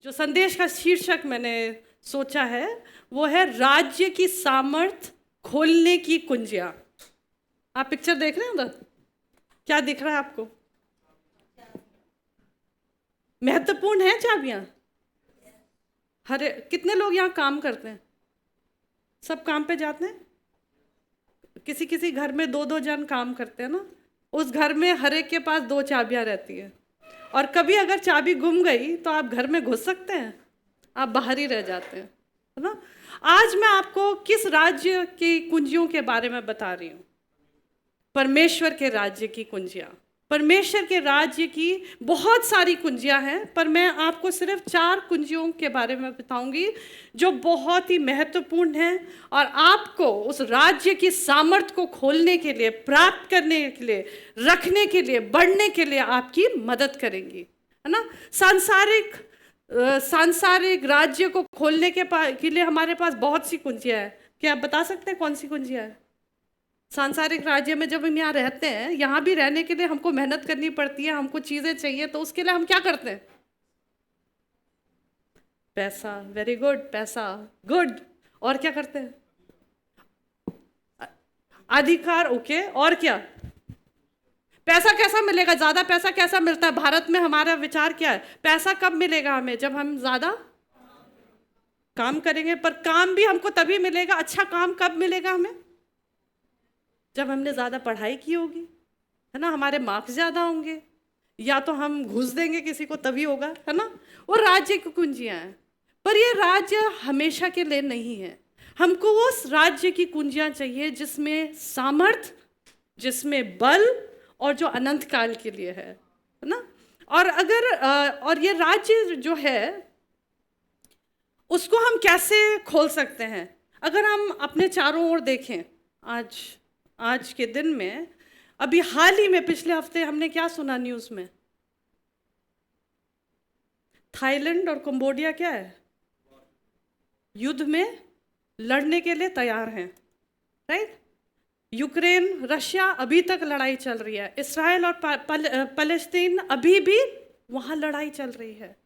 जो संदेश का शीर्षक मैंने सोचा है वो है राज्य की सामर्थ खोलने की कुंजियां। आप पिक्चर देख रहे हैं उधर? क्या दिख रहा है आपको? महत्वपूर्ण है चाबियां। हरे कितने लोग यहाँ काम करते हैं? सब काम पे जाते हैं। किसी किसी घर में दो दो जन काम करते हैं ना। उस घर में हर एक के पास दो चाबियां रहती है, और कभी अगर चाबी गुम गई तो आप घर में घुस सकते हैं, आप बाहर ही रह जाते हैं, है ना। आज मैं आपको किस राज्य की कुंजियों के बारे में बता रही हूँ? परमेश्वर के राज्य की कुंजियाँ। परमेश्वर के राज्य की बहुत सारी कुंजियाँ हैं, पर मैं आपको सिर्फ 4 कुंजियों के बारे में बताऊंगी जो बहुत ही महत्वपूर्ण हैं और आपको उस राज्य की सामर्थ्य को खोलने के लिए, प्राप्त करने के लिए, रखने के लिए, बढ़ने के लिए आपकी मदद करेंगी, है ना। सांसारिक राज्य को खोलने के लिए हमारे पास बहुत सी कुंजियाँ हैं। क्या आप बता सकते हैं कौन सी कुंजियाँ हैं? सांसारिक राज्य में जब हम यहाँ रहते हैं, यहाँ भी रहने के लिए हमको मेहनत करनी पड़ती है, हमको चीज़ें चाहिए, तो उसके लिए हम क्या करते हैं? पैसा। वेरी गुड, पैसा, गुड। और क्या करते हैं? अधिकार। ओके, और क्या? पैसा कैसा मिलेगा? ज़्यादा पैसा कैसा मिलता है? भारत में हमारा विचार क्या है? पैसा कब मिलेगा हमें? जब हम ज़्यादा काम करेंगे। पर काम भी हमको तभी मिलेगा, अच्छा काम कब मिलेगा हमें? जब हमने ज़्यादा पढ़ाई की होगी, है ना, हमारे मार्क्स ज़्यादा होंगे, या तो हम घूस देंगे किसी को, तभी होगा, है ना। वो राज्य की कुंजियाँ हैं, पर ये राज्य हमेशा के लिए नहीं है। हमको उस राज्य की कुंजियाँ चाहिए जिसमें सामर्थ, जिसमें बल, और जो अनंत काल के लिए है ना। और ये राज्य जो है उसको हम कैसे खोल सकते हैं? अगर हम अपने चारों ओर देखें, आज के दिन में, अभी हाल ही में पिछले हफ्ते हमने क्या सुना न्यूज़ में? थाईलैंड और कंबोडिया क्या है? युद्ध में लड़ने के लिए तैयार हैं, राइट। यूक्रेन रशिया अभी तक लड़ाई चल रही है। इसराइल और फलस्तीन अभी भी वहाँ लड़ाई चल रही है।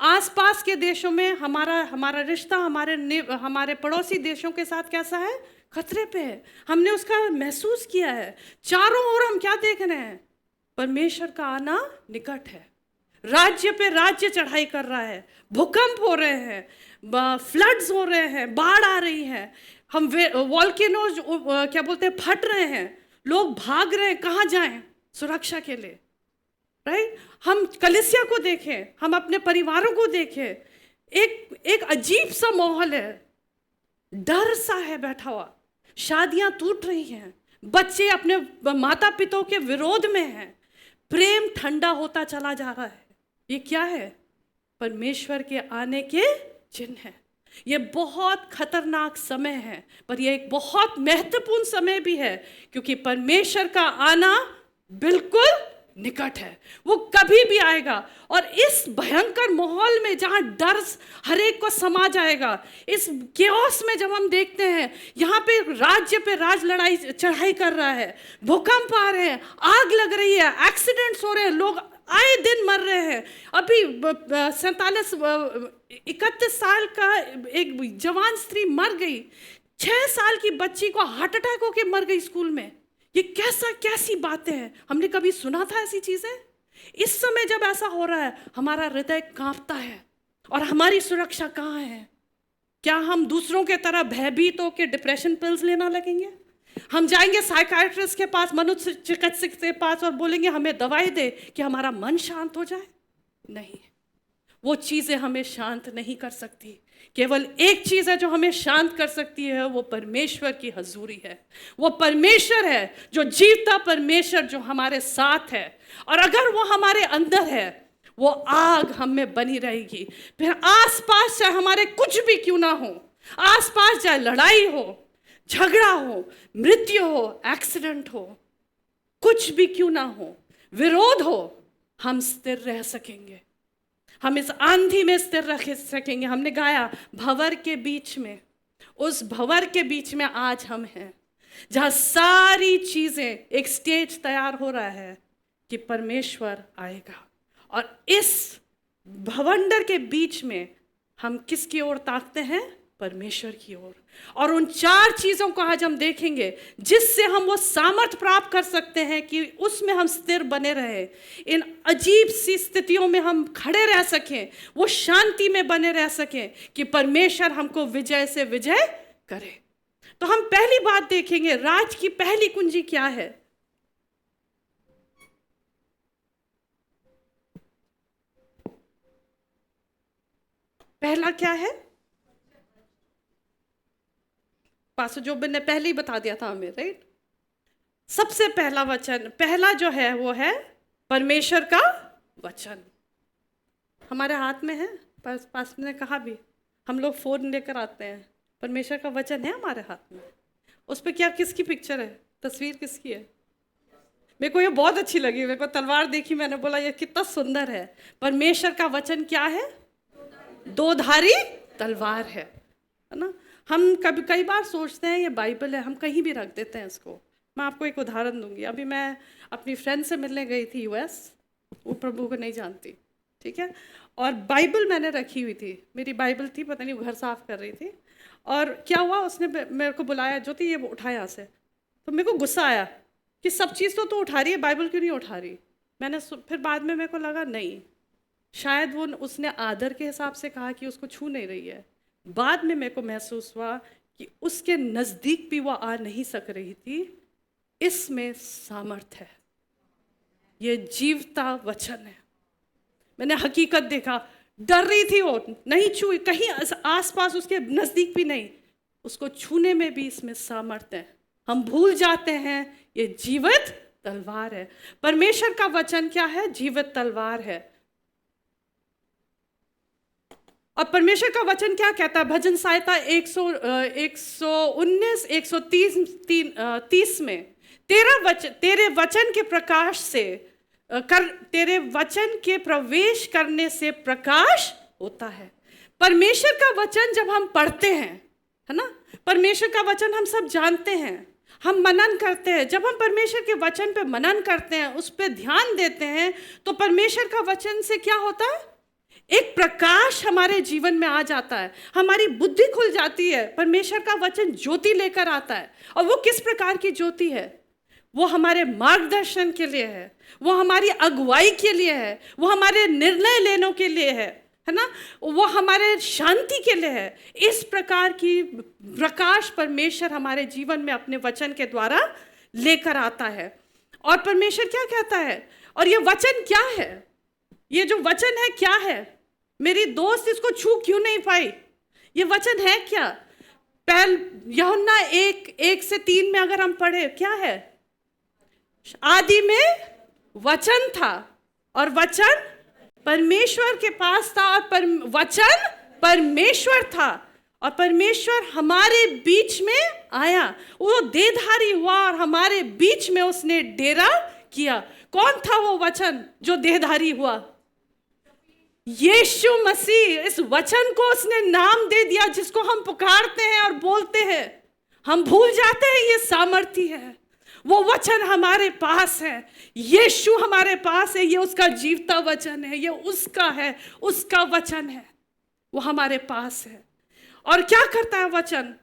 आसपास के देशों में हमारा रिश्ता हमारे पड़ोसी देशों के साथ कैसा है? खतरे पे है। हमने उसका महसूस किया है। चारों ओर हम क्या देख रहे हैं? परमेश्वर का आना निकट है। राज्य पे राज्य चढ़ाई कर रहा है, भूकंप हो रहे हैं, फ्लड्स हो रहे हैं, बाढ़ आ रही है, हम वॉल्केनोज क्या बोलते हैं, फट रहे हैं, लोग भाग रहे हैं, कहाँ जाएं सुरक्षा के लिए, राइट। हम कलीसिया को देखें, हम अपने परिवारों को देखें, एक अजीब सा माहौल है, डर सा है बैठा हुआ। शादियां टूट रही हैं, बच्चे अपने माता पिता के विरोध में हैं, प्रेम ठंडा होता चला जा रहा है। ये क्या है? परमेश्वर के आने के चिन्ह है। ये बहुत खतरनाक समय है, पर यह एक बहुत महत्वपूर्ण समय भी है, क्योंकि परमेश्वर का आना बिल्कुल निकट है। वो कभी भी आएगा, और इस भयंकर माहौल में जहां डर हर एक को समा जाएगा, इस केओस में जब हम देखते हैं यहाँ पे राज लड़ाई चढ़ाई कर रहा है, भूकंप आ रहे हैं, आग लग रही है, एक्सीडेंट्स हो रहे हैं, लोग आए दिन मर रहे हैं। अभी 31 साल का एक जवान स्त्री मर गई, 6 साल की बच्ची को हार्ट अटैक होकर मर गई स्कूल में। ये कैसी बातें हैं? हमने कभी सुना था ऐसी चीजें? इस समय जब ऐसा हो रहा है, हमारा हृदय कांपता है। और हमारी सुरक्षा कहाँ है? क्या हम दूसरों के तरह भयभीत होकर डिप्रेशन पिल्स लेना लगेंगे? हम जाएंगे साइकाइट्रिस्ट के पास, मनोचिकित्सक के पास, और बोलेंगे हमें दवाई दे कि हमारा मन शांत हो जाए? नहीं, वो चीज़ें हमें शांत नहीं कर सकती। केवल एक चीज़ है जो हमें शांत कर सकती है, वो परमेश्वर की हजूरी है। वो परमेश्वर है, जो जीवता परमेश्वर, जो हमारे साथ है। और अगर वो हमारे अंदर है, वो आग हम में बनी रहेगी। फिर आसपास चाहे हमारे कुछ भी क्यों ना हो, आसपास चाहे लड़ाई हो, झगड़ा हो, मृत्यु हो, एक्सीडेंट हो, कुछ भी क्यों ना हो, विरोध हो, हम स्थिर रह सकेंगे। हम इस आंधी में स्थिर रह सकेंगे। हमने गाया, भंवर के बीच में, उस भंवर के बीच में आज हम हैं, जहां सारी चीजें, एक स्टेज तैयार हो रहा है कि परमेश्वर आएगा। और इस भवंडर के बीच में हम किसकी ओर ताकते हैं? परमेश्वर की ओर। और उन 4 चीज़ों को आज हम देखेंगे जिससे हम वो सामर्थ्य प्राप्त कर सकते हैं कि उसमें हम स्थिर बने रहे, इन अजीब सी स्थितियों में हम खड़े रह सकें, वो शांति में बने रह सकें कि परमेश्वर हमको विजय से विजय करे। तो हम पहली बात देखेंगे, राज की पहली कुंजी क्या है? पहला क्या है? पास्टर जोब ने पहले ही बता दिया था हमें, राइट? सबसे पहला वचन, पहला जो है वो है परमेश्वर का वचन। हमारे हाथ में है, पास्टर ने कहा भी, हम लोग फोन लेकर आते हैं, परमेश्वर का वचन है हमारे हाथ में। उस पर क्या, किसकी पिक्चर है, तस्वीर किसकी है? मेरे को ये बहुत अच्छी लगी, मेरे को तलवार देखी, मैंने बोला ये कितना सुंदर है। परमेश्वर का वचन क्या है? 2-धारी तलवार है ना? हम कई बार सोचते हैं ये बाइबल है, हम कहीं भी रख देते हैं इसको। मैं आपको एक उदाहरण दूंगी। अभी मैं अपनी फ्रेंड से मिलने गई थी यूएस, वो प्रभु को नहीं जानती, ठीक है, और बाइबल मैंने रखी हुई थी, मेरी बाइबल थी, पता नहीं वो घर साफ कर रही थी, और क्या हुआ, उसने मेरे को बुलाया, ज्योति ये उठा यहाँ से। तो मेरे को गुस्सा आया कि सब चीज़ तो उठा रही है, बाइबल क्यों नहीं उठा रही? मैंने फिर बाद में मेरे को लगा नहीं, शायद वो उसने आदर के हिसाब से कहा कि उसको छू नहीं रही है। बाद में मेरे को महसूस हुआ कि उसके नज़दीक भी वो आ नहीं सक रही थी। इसमें सामर्थ्य है, ये जीवता वचन है। मैंने हकीकत देखा, डर रही थी वो, नहीं छू, कहीं आसपास उसके नज़दीक भी नहीं, उसको छूने में भी इसमें सामर्थ्य है। हम भूल जाते हैं ये जीवित तलवार है। परमेश्वर का वचन क्या है? जीवित तलवार है। और परमेश्वर का वचन क्या कहता है? भजन संहिता 119 130 में, तेरे वचन के प्रकाश से तेरे वचन के प्रवेश करने से प्रकाश होता है। परमेश्वर का वचन जब हम पढ़ते हैं, है ना, परमेश्वर का वचन हम सब जानते हैं, हम मनन करते हैं। जब हम परमेश्वर के वचन पे मनन करते हैं, उस पर ध्यान देते हैं, तो परमेश्वर का वचन से क्या होता है? एक प्रकाश हमारे जीवन में आ जाता है, हमारी बुद्धि खुल जाती है। परमेश्वर का वचन ज्योति लेकर आता है। और वो किस प्रकार की ज्योति है? वो हमारे मार्गदर्शन के लिए है, वो हमारी अगुवाई के लिए है, वो हमारे निर्णय लेने के लिए है ना, वो हमारे शांति के लिए है। इस प्रकार की प्रकाश परमेश्वर हमारे जीवन में अपने वचन के द्वारा लेकर आता है। और परमेश्वर क्या कहता है? और ये वचन क्या है? ये जो वचन है क्या है? मेरी दोस्त इसको छू क्यों नहीं पाई? ये वचन है क्या? यूहन्ना 1:1-3 में अगर हम पढ़े, क्या है? आदि में वचन था और वचन परमेश्वर के पास था और वचन परमेश्वर था और परमेश्वर हमारे बीच में आया। वो देहधारी हुआ और हमारे बीच में उसने डेरा किया। कौन था वो वचन जो देहधारी हुआ? यीशु मसीह। इस वचन को उसने नाम दे दिया जिसको हम पुकारते हैं और बोलते हैं। हम भूल जाते हैं ये सामर्थ्य है। वो वचन हमारे पास है, यीशु हमारे पास है, ये उसका जीवता वचन है, ये उसका है, उसका वचन है, वो हमारे पास है। और क्या करता है वचन?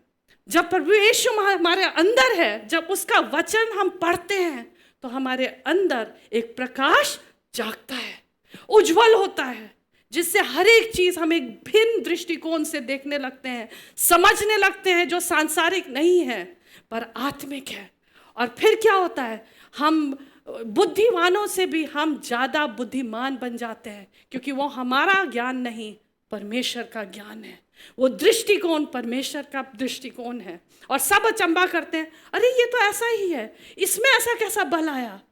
जब प्रभु यीशु हमारे अंदर है, जब उसका वचन हम पढ़ते हैं तो हमारे अंदर एक प्रकाश जागता है, उज्जवल होता है, जिससे हर एक चीज हम एक भिन्न दृष्टिकोण से देखने लगते हैं, समझने लगते हैं, जो सांसारिक नहीं है पर आत्मिक है। और फिर क्या होता है? हम बुद्धिमानों से भी हम ज़्यादा बुद्धिमान बन जाते हैं, क्योंकि वो हमारा ज्ञान नहीं, परमेश्वर का ज्ञान है। वो दृष्टिकोण परमेश्वर का दृष्टिकोण है। और सब अचंबा करते हैं, अरे ये तो ऐसा ही है, इसमें ऐसा कैसा बल आया?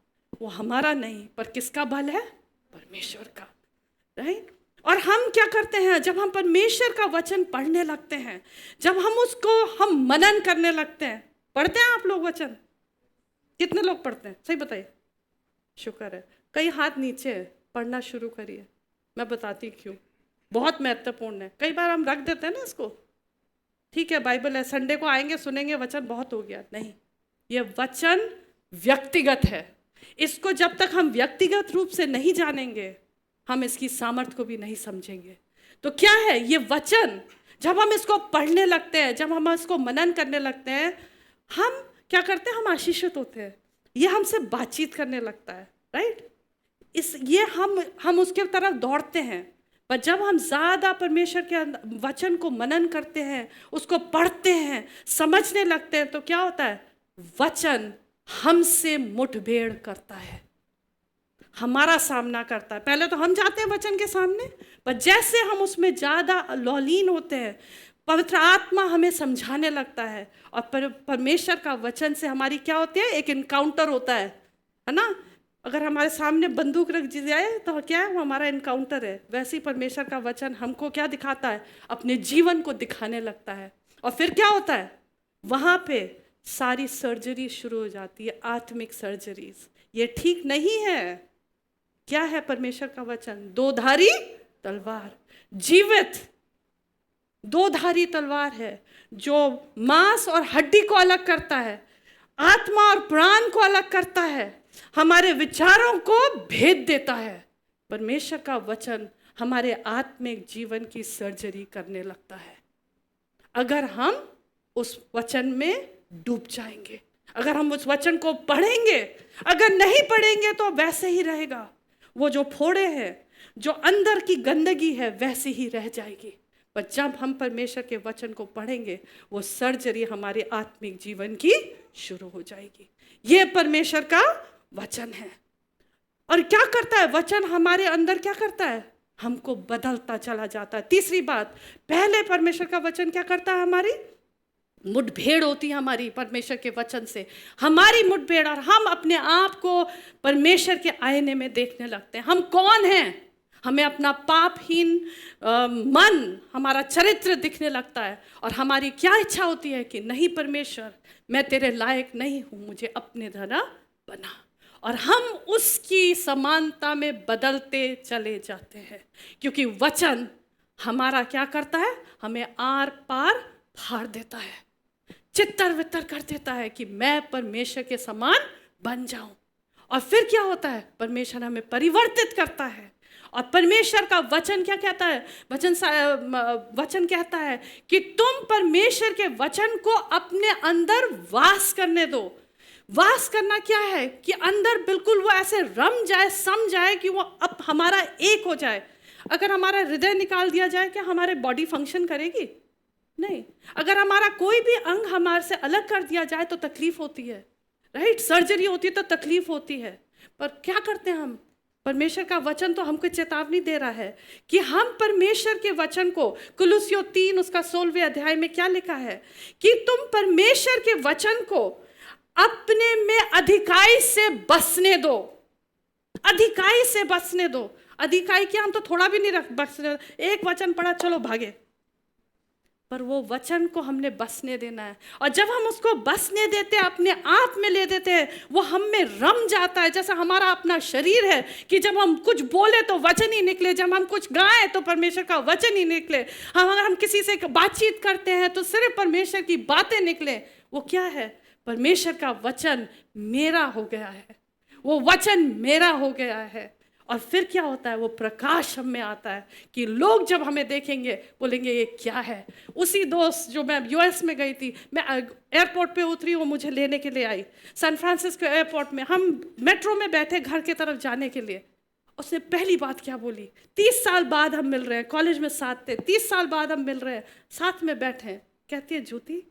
वो हमारा नहीं, पर किसका बल है? परमेश्वर का, राइट? और हम क्या करते हैं? जब हम परमेश्वर का वचन पढ़ने लगते हैं, जब हम उसको हम मनन करने लगते हैं। पढ़ते हैं आप लोग वचन? कितने लोग पढ़ते हैं? सही बताइए। शुक्र है, कई हाथ नीचे है। पढ़ना शुरू करिए, मैं बताती क्यों। बहुत महत्वपूर्ण है। कई बार हम रख देते हैं ना इसको, ठीक है बाइबल है, संडे को आएंगे सुनेंगे, वचन बहुत हो गया। नहीं, ये वचन व्यक्तिगत है। इसको जब तक हम व्यक्तिगत रूप से नहीं जानेंगे, हम इसकी सामर्थ्य को भी नहीं समझेंगे। तो क्या है ये वचन? जब हम इसको पढ़ने लगते हैं, जब हम इसको मनन करने लगते हैं, हम क्या करते हैं? हम आशीषित होते हैं। ये हमसे बातचीत करने लगता है, राइट? ये हम उसके तरफ दौड़ते हैं। पर जब हम ज़्यादा परमेश्वर के वचन को मनन करते हैं, उसको पढ़ते हैं, समझने लगते हैं, तो क्या होता है? वचन हमसे मुठभेड़ करता है, हमारा सामना करता है। पहले तो हम जाते हैं वचन के सामने, पर जैसे हम उसमें ज़्यादा लौलीन होते हैं, पवित्र आत्मा हमें समझाने लगता है, और परमेश्वर का वचन से हमारी क्या होती है? एक इनकाउंटर होता है ना? अगर हमारे सामने बंदूक रख दी जाए तो क्या है? वो हमारा इनकाउंटर है। वैसे ही परमेश्वर का वचन हमको क्या दिखाता है? अपने जीवन को दिखाने लगता है। और फिर क्या होता है? वहाँ पे सारी सर्जरी शुरू हो जाती है, आत्मिक सर्जरीज। ये ठीक नहीं है। क्या है परमेश्वर का वचन? दोधारी तलवार, जीवित दोधारी तलवार है, जो मांस और हड्डी को अलग करता है, आत्मा और प्राण को अलग करता है, हमारे विचारों को भेद देता है। परमेश्वर का वचन हमारे आत्मिक जीवन की सर्जरी करने लगता है, अगर हम उस वचन में डूब जाएंगे, अगर हम उस वचन को पढ़ेंगे। अगर नहीं पढ़ेंगे तो वैसे ही रहेगा। वो जो फोड़े हैं, जो अंदर की गंदगी है, वैसे ही रह जाएगी। पर जब हम परमेश्वर के वचन को पढ़ेंगे, वो सर्जरी हमारे आत्मिक जीवन की शुरू हो जाएगी। ये परमेश्वर का वचन है। और क्या करता है वचन? हमारे अंदर क्या करता है? हमको बदलता चला जाता है। तीसरी बात, पहले परमेश्वर का वचन क्या करता है? हमारी मुठभेड़ होती है हमारी परमेश्वर के वचन से, हमारी मुठभेड़, और हम अपने आप को परमेश्वर के आईने में देखने लगते हैं। हम कौन हैं? हमें अपना पापहीन मन, हमारा चरित्र दिखने लगता है, और हमारी क्या इच्छा होती है कि नहीं परमेश्वर, मैं तेरे लायक नहीं हूँ, मुझे अपने तरह बना। और हम उसकी समानता में बदलते चले जाते हैं, क्योंकि वचन हमारा क्या करता है? हमें आर पार फाड़ देता है, चित्तर वित्तर कर देता है कि मैं परमेश्वर के समान बन जाऊं। और फिर क्या होता है? परमेश्वर हमें परिवर्तित करता है। और परमेश्वर का वचन क्या कहता है? वचन कहता है कि तुम परमेश्वर के वचन को अपने अंदर वास करने दो। वास करना क्या है? कि अंदर बिल्कुल वो ऐसे रम जाए, सम जाए, कि वो अब हमारा एक हो जाए। अगर हमारा हृदय निकाल दिया जाए, क्या हमारे बॉडी फंक्शन करेगी? नहीं। अगर हमारा कोई भी अंग हमारे से अलग कर दिया जाए तो तकलीफ होती है, राइट? सर्जरी होती है तो तकलीफ होती है। पर क्या करते हैं हम? परमेश्वर का वचन तो हमको चेतावनी दे रहा है कि हम परमेश्वर के वचन को, कुलुस्सियों 3 उसका 16वें अध्याय में क्या लिखा है? कि तुम परमेश्वर के वचन को अपने में अधिकाई से बसने दो। अधिकाई से बसने दो। अधिकाई क्या? हम तो थोड़ा भी नहीं बसने, एक वचन पढ़ा चलो भागे, पर वो वचन को हमने बसने देना है। और जब हम उसको बसने देते हैं, अपने आप में ले देते हैं, वो हम में रम जाता है। जैसा हमारा अपना शरीर है कि जब हम कुछ बोले तो वचन ही निकले, जब हम कुछ गाएं तो परमेश्वर का वचन ही निकले, अगर हम किसी से बातचीत करते हैं तो सिर्फ परमेश्वर की बातें निकले। वो क्या है? परमेश्वर का वचन मेरा हो गया है, वो वचन मेरा हो गया है। और फिर क्या होता है? वो प्रकाश हम में आता है कि लोग जब हमें देखेंगे बोलेंगे ये क्या है। उसी दोस्त जो मैं यूएस में गई थी, मैं एयरपोर्ट पे उतरी, वो मुझे लेने के लिए आई। सैन फ्रांसिस्को एयरपोर्ट में हम मेट्रो में बैठे घर की तरफ जाने के लिए। उसने पहली बात क्या बोली? 30 साल बाद हम मिल रहे हैं, कॉलेज में साथ थे, 30 साल बाद हम मिल रहे हैं, साथ में बैठे हैं। कहती है ज्योति,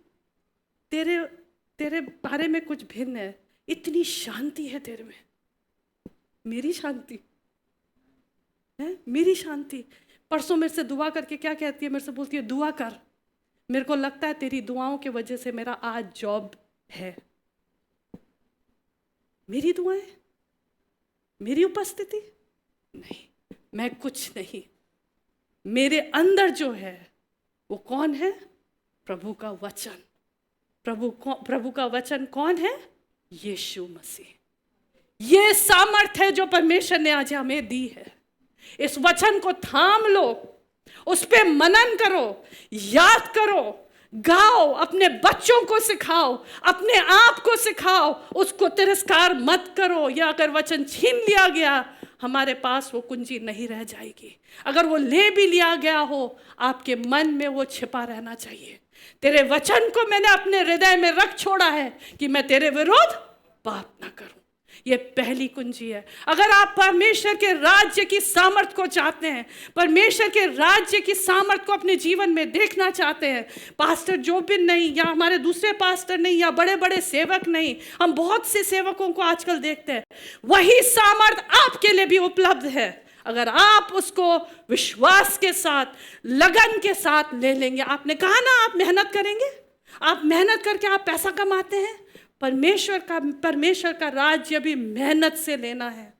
तेरे बारे में कुछ भिन्न है, इतनी शांति है तेरे में। मेरी शांति है? मेरी शांति। परसों मेरे से दुआ करके क्या कहती है? मेरे से बोलती है दुआ कर, मेरे को लगता है तेरी दुआओं की वजह से मेरा आज जॉब है। मेरी दुआएं, मेरी उपस्थिति नहीं, मैं कुछ नहीं। मेरे अंदर जो है वो कौन है? प्रभु का वचन। प्रभु का वचन कौन है? यीशु मसीह। ये सामर्थ्य है जो परमेश्वर ने आज हमें दी है। इस वचन को थाम लो, उस पे मनन करो, याद करो, गाओ, अपने बच्चों को सिखाओ, अपने आप को सिखाओ, उसको तिरस्कार मत करो। या अगर वचन छीन लिया गया, हमारे पास वो कुंजी नहीं रह जाएगी। अगर वो ले भी लिया गया हो, आपके मन में वो छिपा रहना चाहिए। तेरे वचन को मैंने अपने हृदय में रख छोड़ा है कि मैं तेरे विरुद्ध पाप ना करूं। ये पहली कुंजी है। अगर आप परमेश्वर के राज्य की सामर्थ को चाहते हैं, परमेश्वर के राज्य की सामर्थ को अपने जीवन में देखना चाहते हैं, पास्टर जोबिन नहीं, या हमारे दूसरे पास्टर नहीं, या बड़े बड़े सेवक नहीं, हम बहुत से सेवकों को आजकल देखते हैं, वही सामर्थ आपके लिए भी उपलब्ध है। अगर आप उसको विश्वास के साथ, लगन के साथ ले लेंगे। आपने कहा ना, आप मेहनत करेंगे, आप मेहनत करके आप पैसा कमाते हैं। परमेश्वर का राज्य भी मेहनत से लेना है।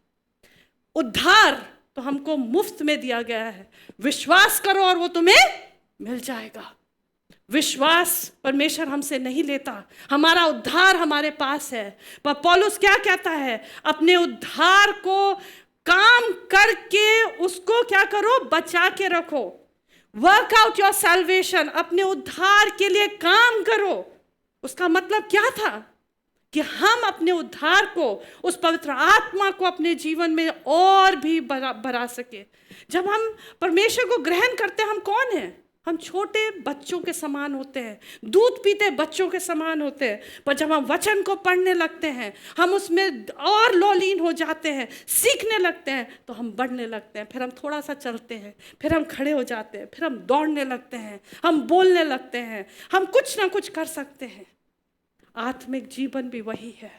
उद्धार तो हमको मुफ्त में दिया गया है। विश्वास करो और वो तुम्हें मिल जाएगा। विश्वास परमेश्वर हमसे नहीं लेता, हमारा उद्धार हमारे पास है। पर पौलुस क्या कहता है? अपने उद्धार को काम करके उसको क्या करो? बचा के रखो। वर्क आउट योर सैल्वेशन, अपने उद्धार के लिए काम करो। उसका मतलब क्या था? कि हम अपने उद्धार को, उस पवित्र आत्मा को अपने जीवन में और भी बढ़ा सके। जब हम परमेश्वर को ग्रहण करते हैं, हम कौन हैं? हम छोटे बच्चों के समान होते हैं, दूध पीते बच्चों के समान होते हैं। पर जब हम वचन को पढ़ने लगते हैं, हम उसमें और लौलीन हो जाते हैं, सीखने लगते हैं, तो हम बढ़ने लगते हैं। फिर हम थोड़ा सा चलते हैं, फिर हम खड़े हो जाते हैं, फिर हम दौड़ने लगते हैं, हम बोलने लगते हैं, हम कुछ ना कुछ कर सकते हैं। आत्मिक जीवन भी वही है।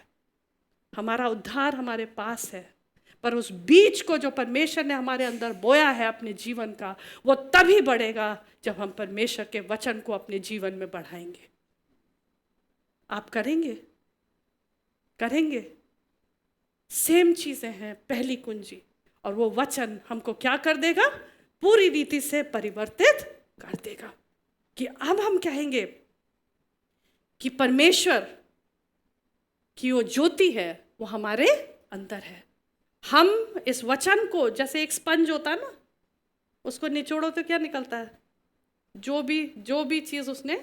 हमारा उद्धार हमारे पास है, पर उस बीज को जो परमेश्वर ने हमारे अंदर बोया है अपने जीवन का, वो तभी बढ़ेगा जब हम परमेश्वर के वचन को अपने जीवन में बढ़ाएंगे। आप करेंगे? सेम चीजें हैं पहली कुंजी, और वो वचन हमको क्या कर देगा? पूरी रीति से परिवर्तित कर देगा। कि अब हम कहेंगे कि परमेश्वर की वो ज्योति है, वो हमारे अंदर है। हम इस वचन को, जैसे एक स्पंज होता है ना, उसको निचोड़ो तो क्या निकलता है? जो भी चीज़ उसने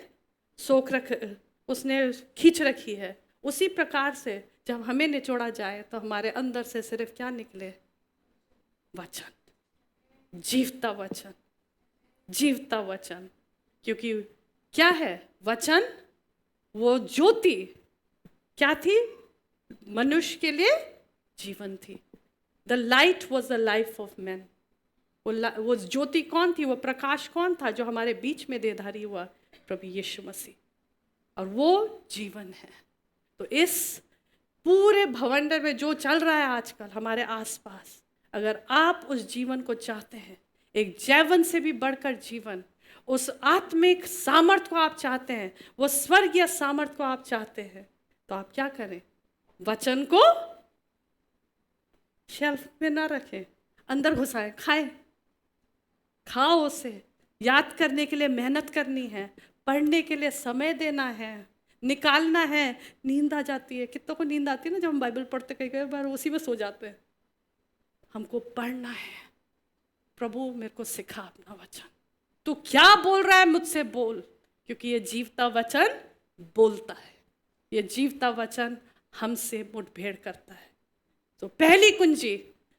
खींच रखी है, उसी प्रकार से जब हमें निचोड़ा जाए तो हमारे अंदर से सिर्फ क्या निकले? वचन, जीवता वचन। क्योंकि क्या है वचन? वो ज्योति क्या थी? मनुष्य के लिए जीवन थी। The light was the life of man. वो ज्योति कौन थी? वो प्रकाश कौन था जो हमारे बीच में देहधारी हुआ? प्रभु यीशु मसीह। और वो जीवन है। तो इस पूरे भवंडर में जो चल रहा है आजकल हमारे आसपास, अगर आप उस जीवन को चाहते हैं, एक जैवन से भी बढ़कर जीवन, उस आत्मिक सामर्थ को आप चाहते हैं, वो स्वर्गीय सामर्थ को आप चाहते हैं, तो आप क्या करें? वचन को शेल्फ में ना रखें, अंदर घुसाएं, खाओ उसे। याद करने के लिए मेहनत करनी है, पढ़ने के लिए समय देना है, निकालना है। नींद आ जाती है, कितनों को नींद आती है ना जब हम बाइबल पढ़ते, कई बार उसी में सो जाते हैं। हमको पढ़ना है। प्रभु मेरे को सिखा अपना वचन, तू क्या बोल रहा है मुझसे बोल, क्योंकि ये जीवता वचन बोलता है। ये जीवता वचन हमसे मुठभेड़ करता है। तो पहली कुंजी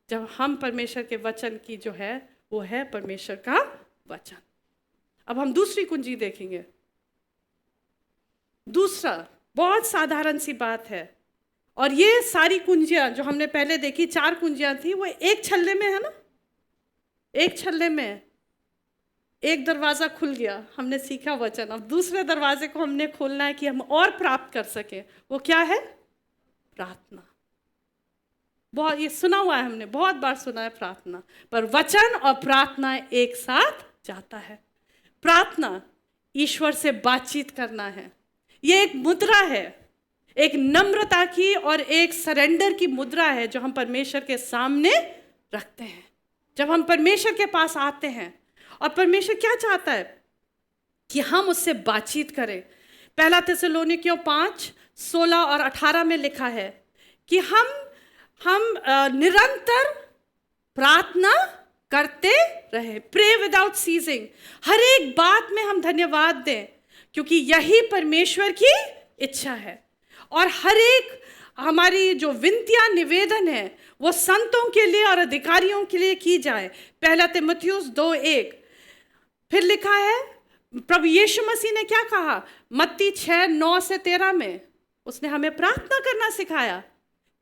जब हम परमेश्वर के वचन की जो है वो है परमेश्वर का वचन। अब हम दूसरी कुंजी देखेंगे। दूसरा बहुत साधारण सी बात है, और ये सारी कुंजियां जो हमने पहले देखी, 4 कुंजियां थी, वो एक छल्ले में है ना। एक छल्ले में एक दरवाज़ा खुल गया, हमने सीखा वचन। अब दूसरे दरवाजे को हमने खोलना है कि हम और प्राप्त कर सकें। वो क्या है? प्रार्थना। बहुत ये सुना हुआ है, हमने बहुत बार सुना है प्रार्थना, पर वचन और प्रार्थना एक साथ जाता है। प्रार्थना ईश्वर से बातचीत करना है। ये एक मुद्रा है, एक नम्रता की और एक सरेंडर की मुद्रा है जो हम परमेश्वर के सामने रखते हैं। जब हम परमेश्वर के पास आते हैं, और परमेश्वर क्या चाहता है? कि हम उससे बातचीत करें। पहला थिस्सलुनीकियों 5:16 और 18 में लिखा है कि हम निरंतर प्रार्थना करते रहे। Pray without seizing. हर एक बात में हम धन्यवाद दें, क्योंकि यही परमेश्वर की इच्छा है। और हर एक हमारी जो विनतियाँ निवेदन है वो संतों के लिए और अधिकारियों के लिए की जाए। पहला तीमुथियुस 2:1। फिर लिखा है, प्रभु यीशु मसीह ने क्या कहा मत्ती 6:9-13 में? उसने हमें प्रार्थना करना सिखाया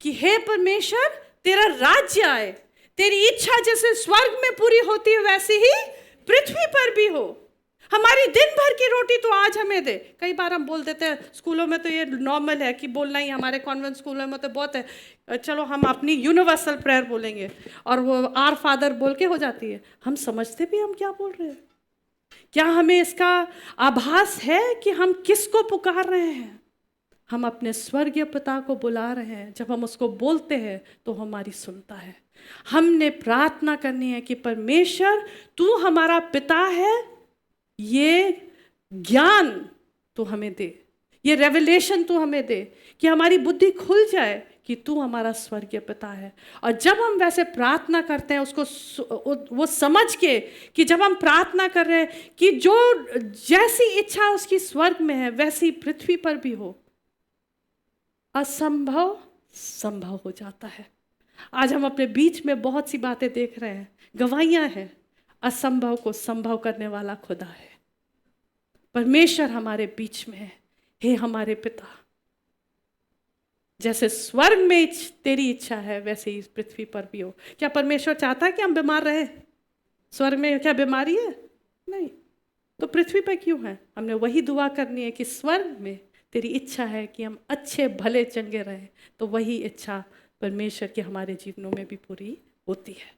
कि हे परमेश्वर, तेरा राज्य आए, तेरी इच्छा जैसे स्वर्ग में पूरी होती है वैसे ही पृथ्वी पर भी हो। हमारी दिन भर की रोटी तो आज हमें दे। कई बार हम बोल देते हैं, स्कूलों में तो ये नॉर्मल है कि बोलना ही, हमारे कॉन्वेंट स्कूलों में तो बहुत है, चलो हम अपनी यूनिवर्सल प्रेयर बोलेंगे और वो आर फादर बोल के हो जाती है। हम समझते भी हम क्या बोल रहे हैं? क्या हमें इसका आभास है कि हम किसको पुकार रहे हैं? हम अपने स्वर्गीय पिता को बुला रहे हैं। जब हम उसको बोलते हैं तो हमारी सुनता है। हमने प्रार्थना करनी है कि परमेश्वर, तू हमारा पिता है, ये ज्ञान तू हमें दे, ये रेवलेशन तू हमें दे कि हमारी बुद्धि खुल जाए कि तू हमारा स्वर्गीय पिता है। और जब हम वैसे प्रार्थना करते हैं, उसको वो समझ के कि जब हम प्रार्थना कर रहे हैं कि जो जैसी इच्छा उसकी स्वर्ग में है वैसी पृथ्वी पर भी हो, असंभव संभव हो जाता है। आज हम अपने बीच में बहुत सी बातें देख रहे हैं, गवाहियां हैं। असंभव को संभव करने वाला खुदा है। परमेश्वर हमारे बीच में है। हे हमारे पिता, जैसे स्वर्ग में तेरी इच्छा है वैसे ही इस पृथ्वी पर भी हो। क्या परमेश्वर चाहता है कि हम बीमार रहे? स्वर्ग में क्या बीमारी है? नहीं। तो पृथ्वी पर क्यों है? हमने वही दुआ करनी है कि स्वर्ग में तेरी इच्छा है कि हम अच्छे भले चंगे रहें, तो वही इच्छा परमेश्वर की हमारे जीवनों में भी पूरी होती है।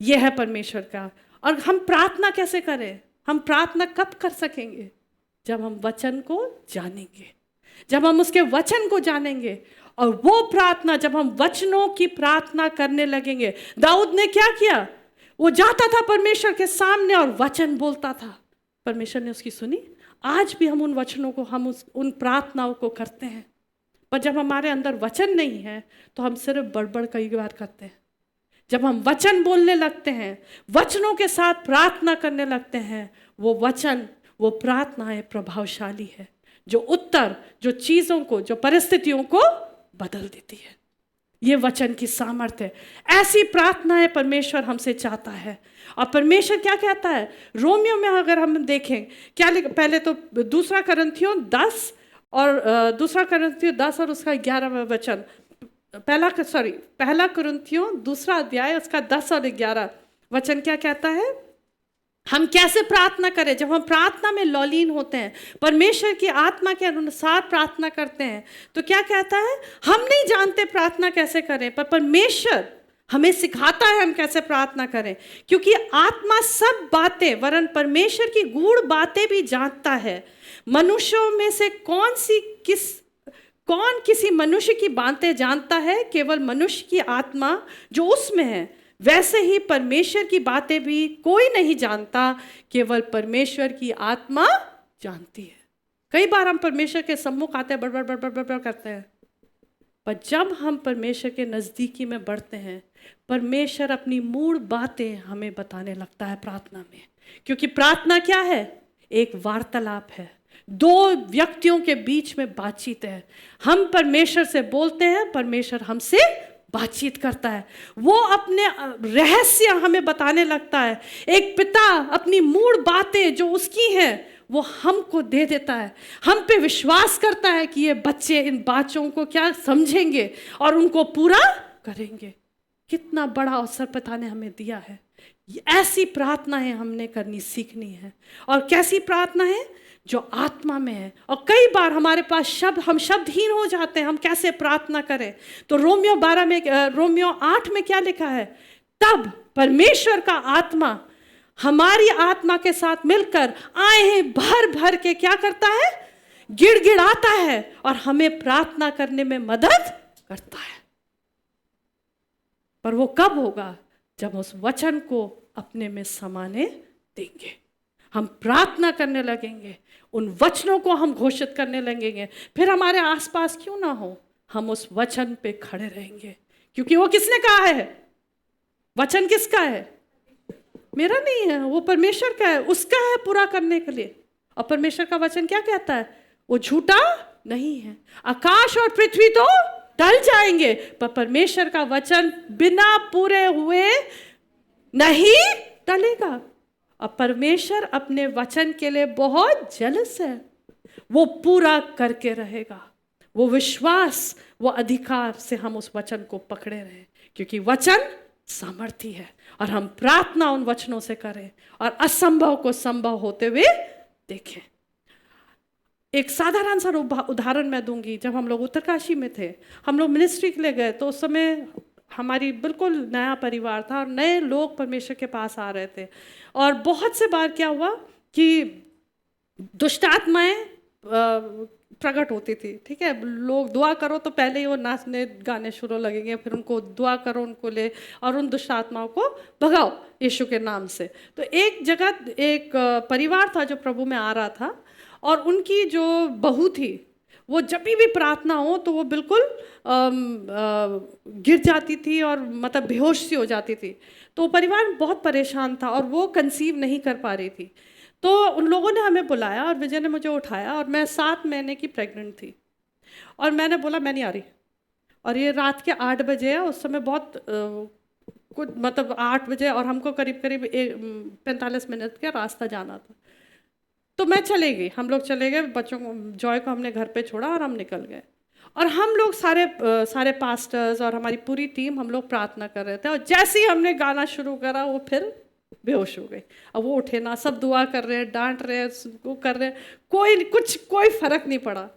यह है परमेश्वर का। और हम प्रार्थना कैसे करें? हम प्रार्थना कब कर सकेंगे? जब हम वचन को जानेंगे, जब हम उसके वचन को जानेंगे। और वो प्रार्थना, जब हम वचनों की प्रार्थना करने लगेंगे। दाऊद ने क्या किया? वो जाता था परमेश्वर के सामने और वचन बोलता था, परमेश्वर ने उसकी सुनी। आज भी हम उन वचनों को, हम उन प्रार्थनाओं को करते हैं। पर जब हमारे अंदर वचन नहीं है तो हम सिर्फ बड़बड़ कई बार करते हैं। जब हम वचन बोलने लगते हैं, वचनों के साथ प्रार्थना करने लगते हैं, वो वचन, वो प्रार्थनाएं प्रभावशाली है, जो उत्तर, जो चीज़ों को, जो परिस्थितियों को बदल देती है। ये वचन की सामर्थ्य है। ऐसी प्रार्थनाएं परमेश्वर हमसे चाहता है। और परमेश्वर क्या कहता है? रोमियो में अगर हम देखें क्या पहले तो 2 कुरिन्थियों 10 और उसका 11वां वचन, पहला कुरिन्थियों 2 अध्याय उसका 10 और 11 वचन क्या कहता है? हम कैसे प्रार्थना करें? जब हम प्रार्थना में लौलीन होते हैं, परमेश्वर की आत्मा के अनुसार प्रार्थना करते हैं, तो क्या कहता है? हम नहीं जानते प्रार्थना कैसे करें, पर परमेश्वर हमें सिखाता है हम कैसे प्रार्थना करें। क्योंकि आत्मा सब बातें वरन परमेश्वर की गूढ़ बातें भी जानता है। मनुष्यों में से कौन किसी मनुष्य की बातें जानता है? केवल मनुष्य की आत्मा जो उसमें है। वैसे ही परमेश्वर की बातें भी कोई नहीं जानता, केवल परमेश्वर की आत्मा जानती है। कई बार हम परमेश्वर के सम्मुख आते हैं, बड़बड़ बड़बड़ बड़बड़ करते हैं, पर जब हम परमेश्वर के नज़दीकी में बढ़ते हैं, परमेश्वर अपनी मूल बातें हमें बताने लगता है प्रार्थना में। क्योंकि प्रार्थना क्या है? एक वार्तालाप है, 2 व्यक्तियों के बीच में बातचीत है। हम परमेश्वर से बोलते हैं, परमेश्वर हमसे बातचीत करता है। वो अपने रहस्य हमें बताने लगता है। एक पिता अपनी मूल बातें जो उसकी हैं वो हमको दे देता है। हम पे विश्वास करता है कि ये बच्चे इन बातों को क्या समझेंगे और उनको पूरा करेंगे। कितना बड़ा अवसर पिता ने हमें दिया है। ऐसी प्रार्थनाएं हमने करनी सीखनी है। और कैसी प्रार्थना है? जो आत्मा में है। और कई बार हमारे पास हम शब्दहीन हो जाते हैं, हम कैसे प्रार्थना करें। तो रोमियो 8 में क्या लिखा है? तब परमेश्वर का आत्मा हमारी आत्मा के साथ मिलकर आए हैं भर भर के क्या करता है? गिड़गिड़ाता है और हमें प्रार्थना करने में मदद करता है। पर वो कब होगा? जब उस वचन को अपने में समाने देंगे। हम प्रार्थना करने लगेंगे, उन वचनों को हम घोषित करने लगेंगे। फिर हमारे आसपास क्यों ना हो, हम उस वचन पे खड़े रहेंगे। क्योंकि वो किसने कहा है? वचन किसका है? मेरा नहीं है, वो परमेश्वर का है, उसका है पूरा करने के लिए। और परमेश्वर का वचन क्या कहता है? वो झूठा नहीं है। आकाश और पृथ्वी तो टल जाएंगे, पर परमेश्वर का वचन बिना पूरे हुए नहीं टलेगा। और परमेश्वर अपने वचन के लिए बहुत जलस है, वो पूरा करके रहेगा। वो विश्वास, वो अधिकार से हम उस वचन को पकड़े रहे, क्योंकि वचन सामर्थी है। और हम प्रार्थना उन वचनों से करें और असंभव को संभव होते हुए देखें। एक साधारण सा उदाहरण मैं दूंगी। जब हम लोग उत्तरकाशी में थे, हम लोग मिनिस्ट्री के लिए गए, तो उस समय हमारी बिल्कुल नया परिवार था और नए लोग परमेश्वर के पास आ रहे थे। और बहुत से बार क्या हुआ कि दुष्ट आत्माएं प्रकट होती थी। ठीक है, लोग दुआ करो तो पहले ही वो नाचने गाने शुरू लगेंगे, फिर उनको दुआ करो, उनको ले और उन दुष्ट आत्माओं को भगाओ यीशु के नाम से। तो एक जगह एक परिवार था जो प्रभु में आ रहा था, और उनकी जो बहू थी वो जब भी प्रार्थना हो तो वो बिल्कुल गिर जाती थी और मतलब बेहोश सी हो जाती थी। तो परिवार बहुत परेशान था और वो कंसीव नहीं कर पा रही थी। तो उन लोगों ने हमें बुलाया और विजय ने मुझे उठाया, और मैं 7 महीने की प्रेग्नेंट थी। और मैंने बोला मैं नहीं आ रही। और ये रात के 8 बजे है, उस समय बहुत कुछ मतलब 8 बजे, और हमको करीब करीब 45 मिनट का रास्ता जाना था। तो मैं चले गई, हम लोग चले गए, बच्चों को, जॉय को हमने घर पे छोड़ा और हम निकल गए। और हम लोग सारे पास्टर्स और हमारी पूरी टीम, हम लोग प्रार्थना कर रहे थे। और जैसे ही हमने गाना शुरू करा वो फिर बेहोश हो गई। अब वो उठे ना, सब दुआ कर रहे हैं, डांट रहे हैं, वो कर रहे हैं, कोई फर्क नहीं पड़ा।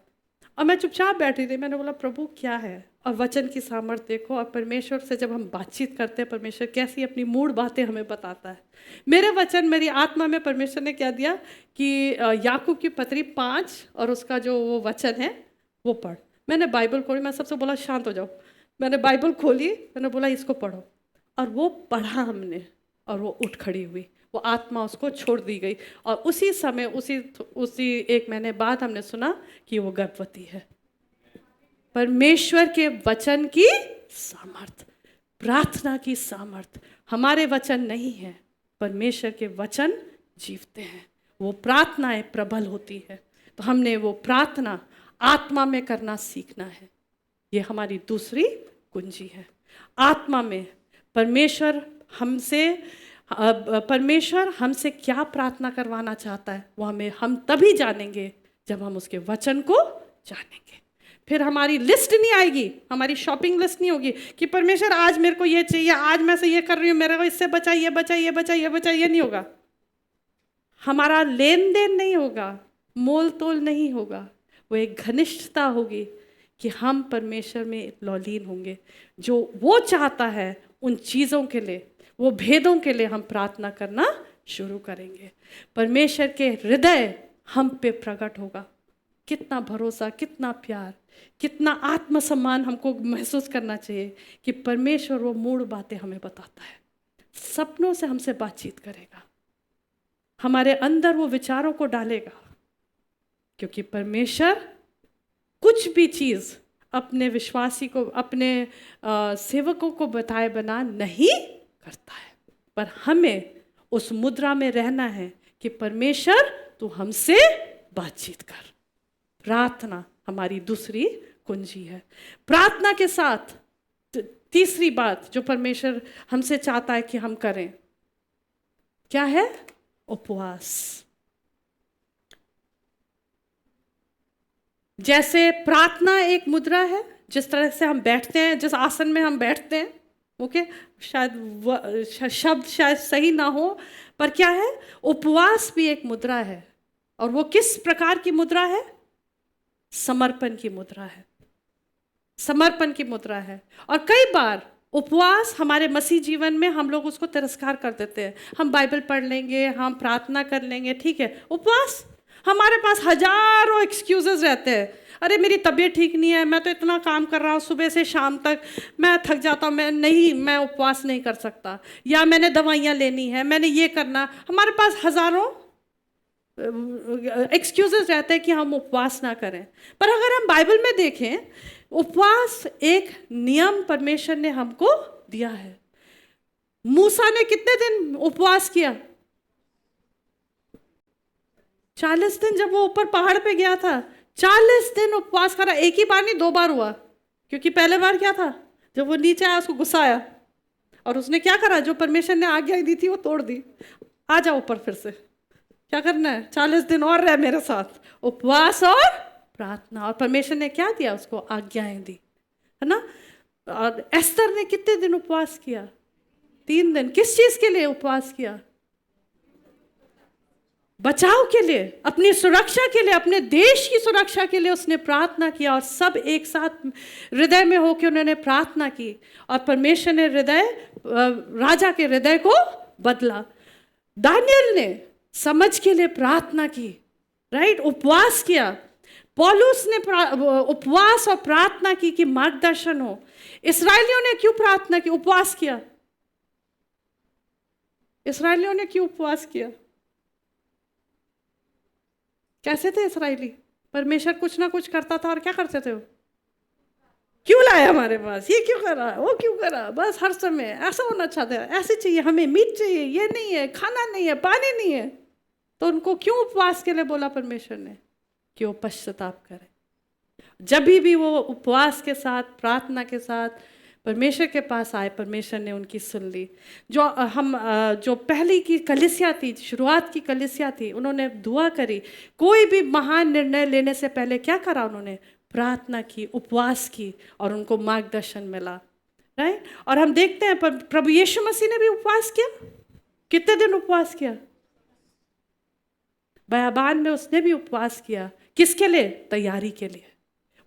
और मैं चुपचाप बैठी थी। मैंने बोला प्रभु क्या है? और वचन की सामर्थ्य देखो। और परमेश्वर से जब हम बातचीत करते हैं, परमेश्वर कैसी अपनी मूड बातें हमें बताता है। मेरे वचन, मेरी आत्मा में परमेश्वर ने क्या दिया कि याकूब की पत्री 5 और उसका जो वो वचन है वो पढ़। मैंने बाइबल खोली, मैं सबसे बोला शांत हो जाओ। मैंने बाइबल खोली, मैंने बोला इसको पढ़ो, और वो पढ़ा हमने, और वो उठ खड़ी हुई, वो आत्मा उसको छोड़ दी गई। और उसी समय उसी 1 महीने बाद हमने सुना कि वो गर्भवती है। परमेश्वर के वचन की सामर्थ, प्रार्थना की सामर्थ। हमारे वचन नहीं है, परमेश्वर के वचन जीवते हैं। वो प्रार्थनाएं प्रबल होती है। तो हमने वो प्रार्थना आत्मा में करना सीखना है। ये हमारी दूसरी कुंजी है। आत्मा में परमेश्वर हमसे क्या प्रार्थना करवाना चाहता है, वो हम तभी जानेंगे जब हम उसके वचन को जानेंगे। फिर हमारी लिस्ट नहीं आएगी, हमारी शॉपिंग लिस्ट नहीं होगी कि परमेश्वर आज मेरे को ये चाहिए, आज मैं से ये कर रही हूँ, मेरे को इससे बचाइए, ये बचाइए नहीं होगा। हमारा लेन देन नहीं होगा, मोल तोल नहीं होगा। वो एक घनिष्ठता होगी कि हम परमेश्वर में लौलीन होंगे। जो वो चाहता है उन चीज़ों के लिए, वो भेदों के लिए हम प्रार्थना करना शुरू करेंगे। परमेश्वर के हृदय हम पे प्रकट होगा। कितना भरोसा, कितना प्यार, कितना आत्मसम्मान हमको महसूस करना चाहिए कि परमेश्वर वो मूड बातें हमें बताता है, सपनों से हमसे बातचीत करेगा, हमारे अंदर वो विचारों को डालेगा। क्योंकि परमेश्वर कुछ भी चीज़ अपने विश्वासी को, अपने सेवकों को बताए बिना नहीं करता है। पर हमें उस मुद्रा में रहना है कि परमेश्वर तू हमसे बातचीत कर। प्रार्थना हमारी दूसरी कुंजी है। प्रार्थना के साथ तीसरी बात जो परमेश्वर हमसे चाहता है कि हम करें, क्या है? उपवास। जैसे प्रार्थना एक मुद्रा है, जिस तरह से हम बैठते हैं, जिस आसन में हम बैठते हैं, ओके, शब्द शायद सही ना हो, पर क्या है? उपवास भी एक मुद्रा है। और वो किस प्रकार की मुद्रा है? समर्पण की मुद्रा है। समर्पण की मुद्रा है। और कई बार उपवास हमारे मसीह जीवन में हम लोग उसको तिरस्कार कर देते हैं। हम बाइबल पढ़ लेंगे, हम प्रार्थना कर लेंगे, ठीक है। उपवास, हमारे पास हजारों एक्सक्यूजेस रहते हैं। अरे मेरी तबीयत ठीक नहीं है, मैं तो इतना काम कर रहा हूँ सुबह से शाम तक, मैं थक जाता हूँ, मैं उपवास नहीं कर सकता, या मैंने दवाइयाँ लेनी है, मैंने ये करना। हमारे पास हजारों एक्सक्यूजेस रहते हैं कि हम उपवास ना करें। पर अगर हम बाइबल में देखें, उपवास एक नियम परमेश्वर ने हमको दिया है। मूसा ने कितने दिन उपवास किया? 40 दिन। जब वो ऊपर पहाड़ पे गया था, 40 दिन उपवास करा, एक ही बार नहीं 2 बार हुआ, क्योंकि पहले बार क्या था, जब वो नीचे आया उसको गुस्सा आया और उसने क्या करा, जो परमेश्वर ने आज्ञा दी थी वो तोड़ दी। आ जाओ ऊपर फिर से, क्या करना है, 40 दिन और रह मेरे साथ, उपवास और प्रार्थना। और परमेश्वर ने क्या दिया उसको, आज्ञाएं दी, है ना। और एस्तर ने कितने दिन उपवास किया, 3 दिन। किस चीज के लिए उपवास किया, बचाव के लिए, अपनी सुरक्षा के लिए, अपने देश की सुरक्षा के लिए उसने प्रार्थना किया। और सब एक साथ हृदय में होकर उन्होंने प्रार्थना की और परमेश्वर ने राजा के हृदय को बदला। दानियल ने समझ के लिए प्रार्थना की, राइट, उपवास किया। पौलुस ने उपवास और प्रार्थना की कि मार्गदर्शन हो। इस्राएलियों ने क्यों प्रार्थना की, उपवास किया, इस्राएलियों ने क्यों उपवास किया, कैसे थे इस्राएली, परमेश्वर कुछ ना कुछ करता था और क्या करते थे वो, क्यों लाया हमारे पास, ये क्यों करा, वो क्यों करा, बस हर समय ऐसा होना चाहते हैं, ऐसे चाहिए हमें, मीट चाहिए, ये नहीं है, खाना नहीं है, पानी नहीं है। तो उनको क्यों उपवास के लिए बोला परमेश्वर ने, कि वो पश्चाताप करें। जब भी वो उपवास के साथ, प्रार्थना के साथ परमेश्वर के पास आए, परमेश्वर ने उनकी सुन ली। जो पहली की कलीसिया थी, शुरुआत की कलीसिया थी, उन्होंने दुआ करी। कोई भी महान निर्णय लेने से पहले क्या करा, उन्होंने प्रार्थना की, उपवास की और उनको मार्गदर्शन मिला, राइट। और हम देखते हैं प्रभु यीशु मसीह ने भी उपवास किया। कितने दिन उपवास किया, बयाबान में उसने भी उपवास किया। किसके लिए, तैयारी के लिए।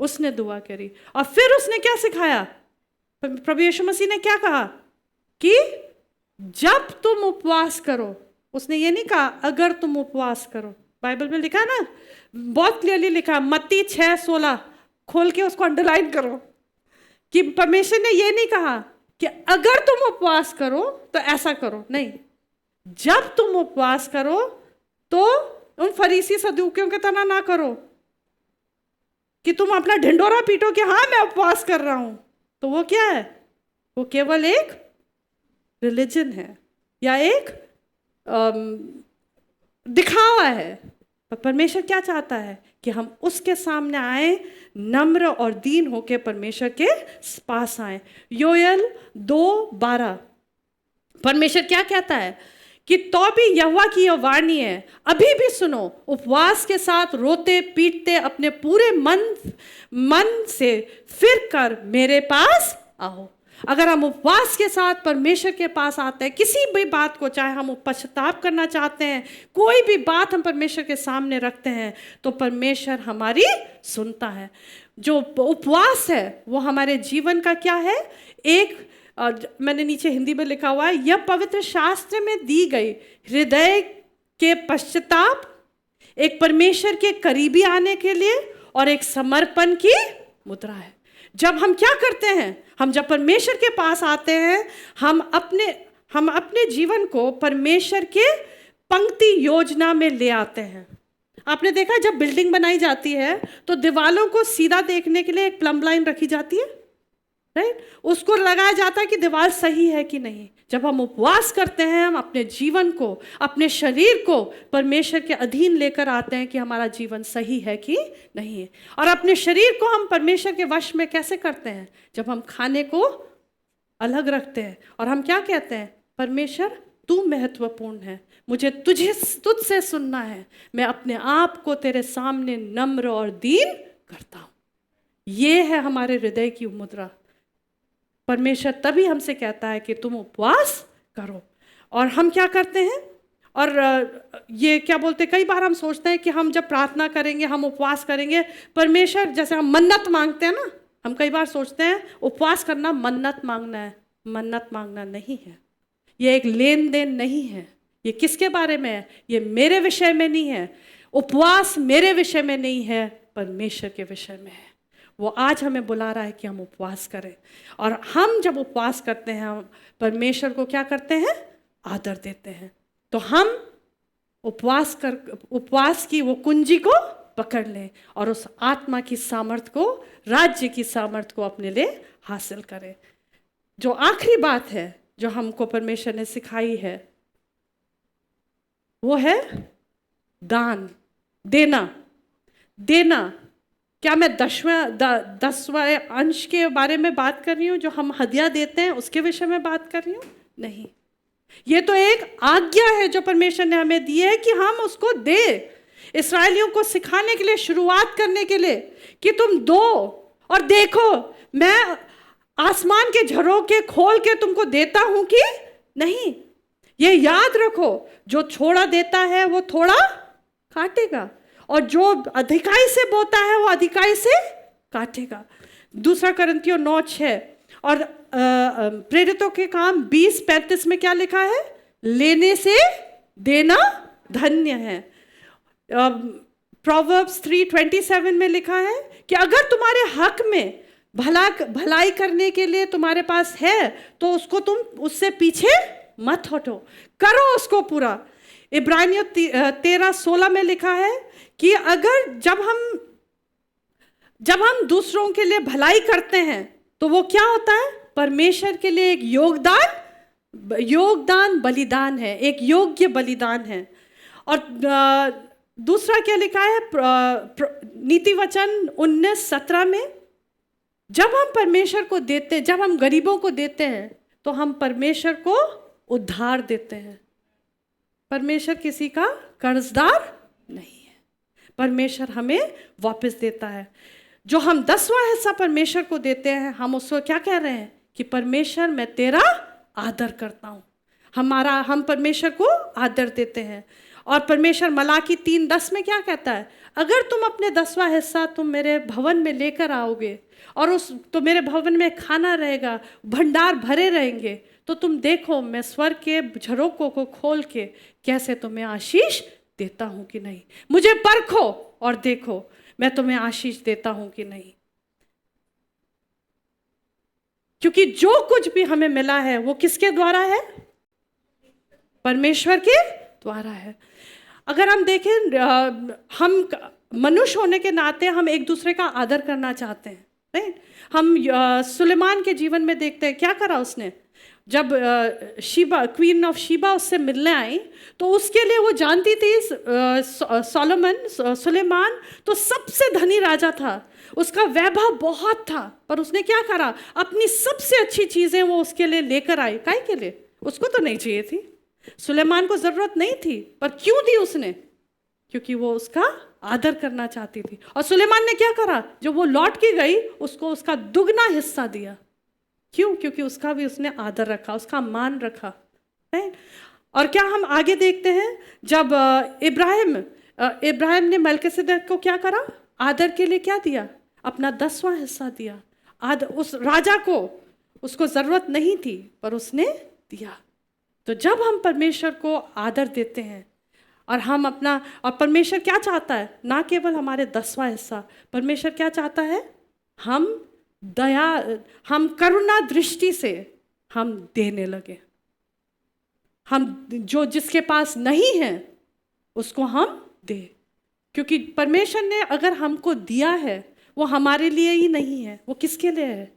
उसने दुआ करी और फिर उसने क्या सिखाया, प्रभु यीशु मसीह ने क्या कहा कि जब तुम उपवास करो, उसने ये नहीं कहा अगर तुम उपवास करो। बाइबल में लिखा है ना, बहुत क्लियरली लिखा, मत्ती 6:16, खोल के उसको अंडरलाइन करो, कि परमेश्वर ने ये नहीं कहा कि अगर तुम उपवास करो तो ऐसा करो, नहीं, जब तुम उपवास करो तो उन फरीसी सदूकियों की तरह ना करो कि तुम अपना ढिंडोरा पीटो कि हाँ मैं उपवास कर रहा हूं। तो वो क्या है, वो केवल एक रिलीजन है या एक दिखावा है। पर परमेश्वर क्या चाहता है कि हम उसके सामने आए, नम्र और दीन होके परमेश्वर के पास आए। योएल 2:12, परमेश्वर क्या कहता है कि तो भी यहोवा की यह वाणी है, अभी भी सुनो, उपवास के साथ रोते पीटते अपने पूरे मन से फिर कर मेरे पास आओ। अगर हम उपवास के साथ परमेश्वर के पास आते हैं, किसी भी बात को, चाहे हम पश्चाताप करना चाहते हैं, कोई भी बात हम परमेश्वर के सामने रखते हैं, तो परमेश्वर हमारी सुनता है। जो उपवास है वो हमारे जीवन का क्या है, एक मैंने नीचे हिंदी में लिखा हुआ है, यह पवित्र शास्त्र में दी गई हृदय के पश्चाताप, एक परमेश्वर के करीबी आने के लिए और एक समर्पण की मुद्रा है। जब हम क्या करते हैं, हम जब परमेश्वर के पास आते हैं, हम अपने जीवन को परमेश्वर के पंक्ति योजना में ले आते हैं। आपने देखा है, जब बिल्डिंग बनाई जाती है तो दीवालों को सीधा देखने के लिए एक प्लम्ब लाइन रखी जाती है, राइट, उसको लगाया जाता है कि दीवार सही है कि नहीं। जब हम उपवास करते हैं, हम अपने जीवन को, अपने शरीर को परमेश्वर के अधीन लेकर आते हैं कि हमारा जीवन सही है कि नहीं है। और अपने शरीर को हम परमेश्वर के वश में कैसे करते हैं, जब हम खाने को अलग रखते हैं और हम क्या कहते हैं, परमेश्वर तू महत्वपूर्ण है, मुझे तुझसे सुनना है, मैं अपने आप को तेरे सामने नम्र और दीन करता हूँ। ये है हमारे हृदय की मुद्रा। परमेश्वर तभी हमसे कहता है कि तुम उपवास करो। और हम क्या करते हैं, और ये क्या बोलते, कई बार हम सोचते हैं कि हम जब प्रार्थना करेंगे, हम उपवास करेंगे, परमेश्वर, जैसे हम मन्नत मांगते हैं ना, हम कई बार सोचते हैं उपवास करना मन्नत मांगना है। मन्नत मांगना नहीं है, ये एक लेन देन नहीं है। ये किसके बारे में है, ये मेरे विषय में नहीं है। उपवास मेरे विषय में नहीं है, परमेश्वर के विषय में है। वो आज हमें बुला रहा है कि हम उपवास करें। और हम जब उपवास करते हैं, हम परमेश्वर को क्या करते हैं, आदर देते हैं। तो हम उपवास की वो कुंजी को पकड़ लें और उस आत्मा की सामर्थ को, राज्य की सामर्थ को अपने लिए हासिल करें। जो आखिरी बात है जो हमको परमेश्वर ने सिखाई है, वो है दान, देना। क्या मैं 10वां अंश के बारे में बात कर रही हूँ जो हम हदिया देते हैं उसके विषय में बात कर रही हूँ? नहीं, ये तो एक आज्ञा है जो परमेश्वर ने हमें दी है कि हम उसको दे, इस्राएलियों को सिखाने के लिए, शुरुआत करने के लिए कि तुम दो और देखो मैं आसमान के झरोखे खोल के तुमको देता हूं कि नहीं। ये याद रखो, जो थोड़ा देता है वो थोड़ा काटेगा, और जो अधिकाई से बोता है वो अधिकाई से काटेगा। 2 कुरिन्थियों 9:6 और प्रेरितों के काम 20:35 में क्या लिखा है? लेने से देना धन्य है। प्रोवर्ब्स 3:27 में लिखा है कि अगर तुम्हारे हक में भलाई करने के लिए तुम्हारे पास है तो उसको तुम उससे पीछे मत हटो, करो उसको पूरा। इब्रानियों 13:16 में लिखा है कि अगर जब हम दूसरों के लिए भलाई करते हैं तो वो क्या होता है? परमेश्वर के लिए एक योगदान बलिदान है, एक योग्य बलिदान है। और दूसरा क्या लिखा है? नीति वचन 19:17 में, जब हम परमेश्वर को देते, जब हम गरीबों को देते हैं तो हम परमेश्वर को उद्धार देते हैं। परमेश्वर किसी का कर्जदार नहीं है, परमेश्वर हमें वापस देता है। जो हम 10वां हिस्सा परमेश्वर को देते हैं, हम उसको क्या कह रहे हैं कि परमेश्वर मैं तेरा आदर करता हूँ। हम परमेश्वर को आदर देते हैं। और परमेश्वर मलाकी 3:10 में क्या कहता है? अगर तुम अपने 10वां हिस्सा तुम मेरे भवन में लेकर आओगे और तो मेरे भवन में खाना रहेगा, भंडार भरे रहेंगे, तो तुम देखो मैं स्वर्ग के झरोखों को खोल के कैसे तुम्हें आशीष देता हूँ कि नहीं। मुझे परखो और देखो मैं तुम्हें आशीष देता हूँ कि नहीं। क्योंकि जो कुछ भी हमें मिला है वो किसके द्वारा है? परमेश्वर के द्वारा है। अगर हम देखें, हम मनुष्य होने के नाते हम एक दूसरे का आदर करना चाहते हैं, नहीं? हम सुलेमान के जीवन में देखते हैं क्या करा उसने। जब क्वीन ऑफ शीबा उससे मिलने आई तो उसके लिए वो जानती थी सुलेमान तो सबसे धनी राजा था, उसका वैभव बहुत था, पर उसने क्या करा? अपनी सबसे अच्छी चीज़ें वो उसके लिए लेकर आई। काहे के लिए? उसको तो नहीं चाहिए थी, सुलेमान को ज़रूरत नहीं थी, पर क्यों दी उसने? क्योंकि वो उसका आदर करना चाहती थी। और सुलेमान ने क्या करा? जब वो लौट के गई उसको उसका दुगना हिस्सा दिया। क्यों? क्योंकि उसका भी उसने आदर रखा, उसका मान रखा है। और क्या हम आगे देखते हैं, जब इब्राहिम ने मलकीसेदेक को क्या करा? आदर के लिए क्या दिया? अपना 10वां हिस्सा दिया। उस राजा को उसको ज़रूरत नहीं थी पर उसने दिया। तो जब हम परमेश्वर को आदर देते हैं और और परमेश्वर क्या चाहता है? ना केवल हमारे 10वां हिस्सा, परमेश्वर क्या चाहता है? हम करुणा दृष्टि से हम देने लगे। हम जो जिसके पास नहीं है उसको हम दे, क्योंकि परमेश्वर ने अगर हमको दिया है वो हमारे लिए ही नहीं है, वो किसके लिए है?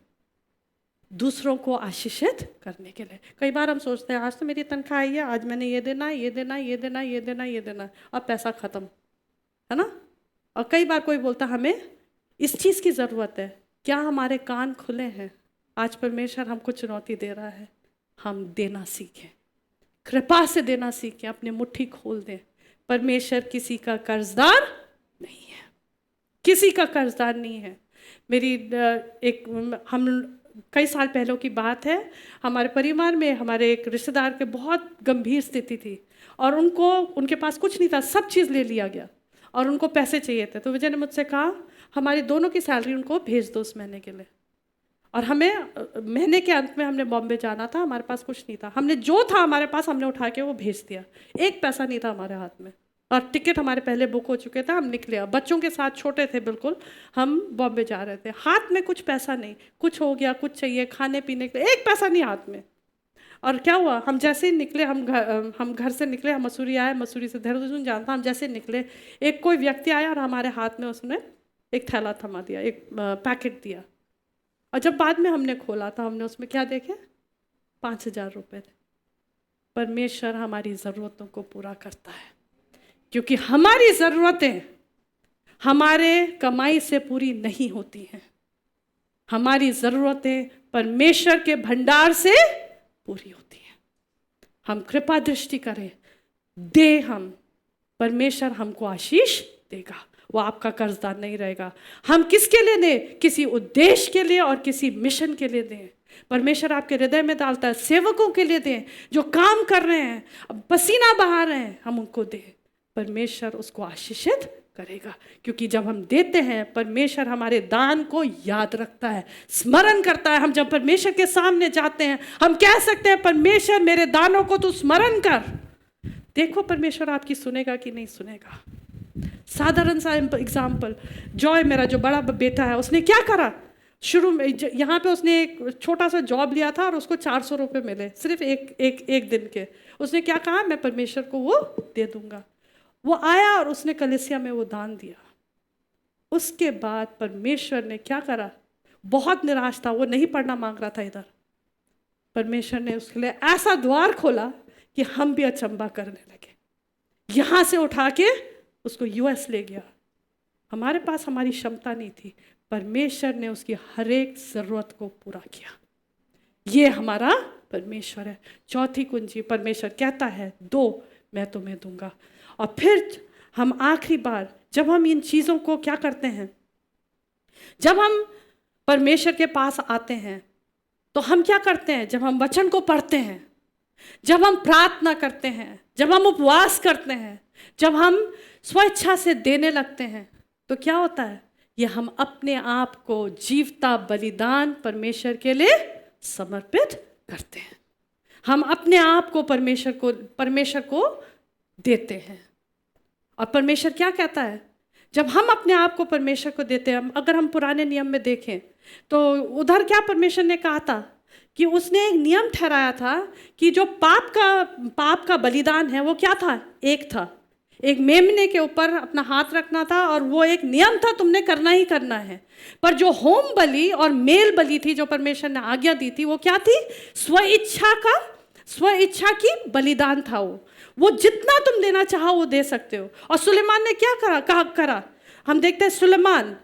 दूसरों को आशीषित करने के लिए। कई बार हम सोचते हैं आज तो मेरी तनख्वाह आई है, आज मैंने ये देना, ये देना, ये देना, ये देना, ये देना, अब पैसा ख़त्म, है ना? और कई बार कोई बोलता हमें इस चीज़ की ज़रूरत है। क्या हमारे कान खुले हैं? आज परमेश्वर हमको चुनौती दे रहा है, हम देना सीखें, कृपा से देना सीखें, अपने मुट्ठी खोल दें। परमेश्वर किसी का कर्जदार नहीं है, किसी का कर्जदार नहीं है। हम कई साल पहले की बात है, हमारे परिवार में हमारे एक रिश्तेदार के बहुत गंभीर स्थिति थी और उनके पास कुछ नहीं था, सब चीज़ ले लिया गया और उनको पैसे चाहिए थे। तो विजय ने मुझसे कहा हमारी दोनों की सैलरी उनको भेज दो उस महीने के लिए। और हमें महीने के अंत में हमने बॉम्बे जाना था, हमारे पास कुछ नहीं था, हमने जो था हमारे पास हमने उठा के वो भेज दिया। एक पैसा नहीं था हमारे हाथ में और टिकट हमारे पहले बुक हो चुके थे। हम निकले, बच्चों के साथ, छोटे थे बिल्कुल, हम बॉम्बे जा रहे थे, हाथ में कुछ पैसा नहीं, कुछ हो गया, कुछ चाहिए खाने पीने के लिए, एक पैसा नहीं हाथ में। और क्या हुआ, हम जैसे ही निकले, हम घर से निकले, हम मसूरी आए, मसूरी से देहरादून जाना था, हम जैसे निकले एक कोई व्यक्ति आया और हमारे हाथ में उसने एक थैला थमा दिया, एक पैकेट दिया। और जब बाद में हमने खोला था, हमने उसमें क्या देखे? 5,000 रुपये थे। परमेश्वर हमारी ज़रूरतों को पूरा करता है, क्योंकि हमारी ज़रूरतें हमारे कमाई से पूरी नहीं होती हैं। हमारी ज़रूरतें परमेश्वर के भंडार से पूरी होती हैं। हम कृपा दृष्टि करें, दे हम, परमेश्वर हमको आशीष देगा। वो आपका कर्जदार नहीं रहेगा। हम किसके लिए दें? किसी उद्देश्य के लिए और किसी मिशन के लिए दें। परमेश्वर आपके हृदय में डालता है, सेवकों के लिए दें, जो काम कर रहे हैं, पसीना बहा रहे हैं, हम उनको दें। परमेश्वर उसको आशीषित करेगा, क्योंकि जब हम देते हैं परमेश्वर हमारे दान को याद रखता है, स्मरण करता है। हम जब परमेश्वर के सामने जाते हैं, हम कह सकते हैं, परमेश्वर मेरे दानों को तू स्मरण कर। देखो परमेश्वर आपकी सुनेगा कि नहीं सुनेगा। साधारण सा एग्जाम्पल, जॉय मेरा जो बड़ा बेटा है, उसने क्या करा? शुरू में यहाँ पे उसने एक छोटा सा जॉब लिया था और उसको 400 रुपये मिले सिर्फ एक दिन के। उसने क्या कहा? मैं परमेश्वर को वो दे दूंगा। वो आया और उसने कलीसिया में वो दान दिया। उसके बाद परमेश्वर ने क्या करा? बहुत निराश था, वो नहीं पढ़ना मांग रहा था इधर। परमेश्वर ने उसके लिए ऐसा द्वार खोला कि हम भी अचंबा करने लगे। यहाँ से उठा के उसको यूएस ले गया। हमारे पास हमारी क्षमता नहीं थी, परमेश्वर ने उसकी हर एक ज़रूरत को पूरा किया। ये हमारा परमेश्वर है। चौथी कुंजी, परमेश्वर कहता है दो, मैं तुम्हें दूंगा। और फिर हम आखिरी बार जब हम इन चीज़ों को क्या करते हैं, जब हम परमेश्वर के पास आते हैं तो हम क्या करते हैं? जब हम वचन को पढ़ते हैं, जब हम प्रार्थना करते हैं, जब हम उपवास करते हैं, जब हम स्वेच्छा से देने लगते हैं, तो क्या होता है? ये हम अपने आप को जीवता बलिदान परमेश्वर के लिए समर्पित करते हैं। हम अपने आप को परमेश्वर को देते हैं। और परमेश्वर क्या कहता है? जब हम अपने आप को परमेश्वर को देते हैं, अगर हम पुराने नियम में देखें तो उधर क्या परमेश्वर ने कहा था कि उसने एक नियम ठहराया था कि जो पाप का बलिदान है वो क्या था? एक था, एक मेमने के ऊपर अपना हाथ रखना था और वो एक नियम था, तुमने करना ही करना है। पर जो होम बलि और मेल बलि थी, जो परमेश्वर ने आज्ञा दी थी, वो क्या थी? स्व की बलिदान था। वो जितना तुम देना चाहो वो दे सकते हो। और सुलेमान ने क्या करा? हम देखते हैं सुलेमान,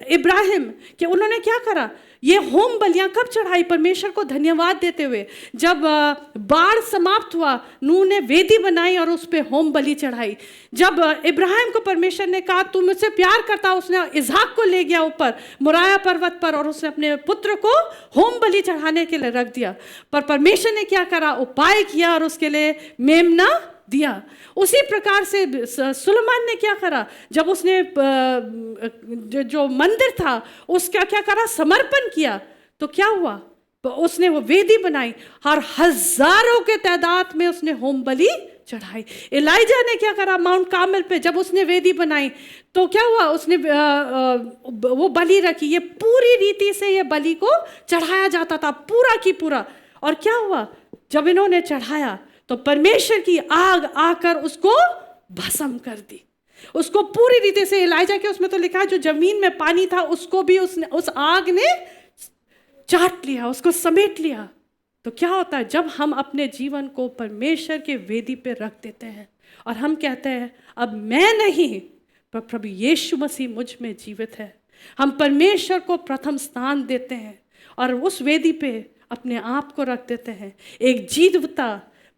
इब्राहिम कि उन्होंने क्या करा? ये होम बलियां कब चढ़ाई? परमेश्वर को धन्यवाद देते हुए। जब बाढ़ समाप्त हुआ, नूह ने वेदी बनाई और उस पर होम बलि चढ़ाई। जब इब्राहिम को परमेश्वर ने कहा तू मुझसे प्यार करता, उसने इसहाक को ले गया ऊपर मोराया पर्वत पर और उसने अपने पुत्र को होम बलि चढ़ाने के लिए रख दिया। पर परमेश्वर ने क्या करा? उपाय किया और उसके लिए मेमना दिया। उसी प्रकार से सुलेमान ने क्या करा? जब उसने जो मंदिर था उसका क्या करा? समर्पण किया। तो क्या हुआ? उसने वो वेदी बनाई और हजारों के तादाद में उसने होम बलि चढ़ाई। एलाइजा ने क्या करा? माउंट कार्मेल पे जब उसने वेदी बनाई तो क्या हुआ? उसने वो बलि रखी। ये पूरी रीति से ये बलि को चढ़ाया जाता था, पूरा की पूरा। और क्या हुआ? जब इन्होंने चढ़ाया तो परमेश्वर की आग आकर उसको भस्म कर दी। उसको पूरी रीति से, एलाइजा के उसमें तो लिखा है जो जमीन में पानी था उसको भी उस आग ने चाट लिया, उसको समेट लिया। तो क्या होता है? जब हम अपने जीवन को परमेश्वर के वेदी पे रख देते हैं और हम कहते हैं अब मैं नहीं, पर प्रभु यीशु मसीह मुझ में जीवित है, हम परमेश्वर को प्रथम स्थान देते हैं और उस वेदी पे अपने आप को रख देते हैं। एक जीवता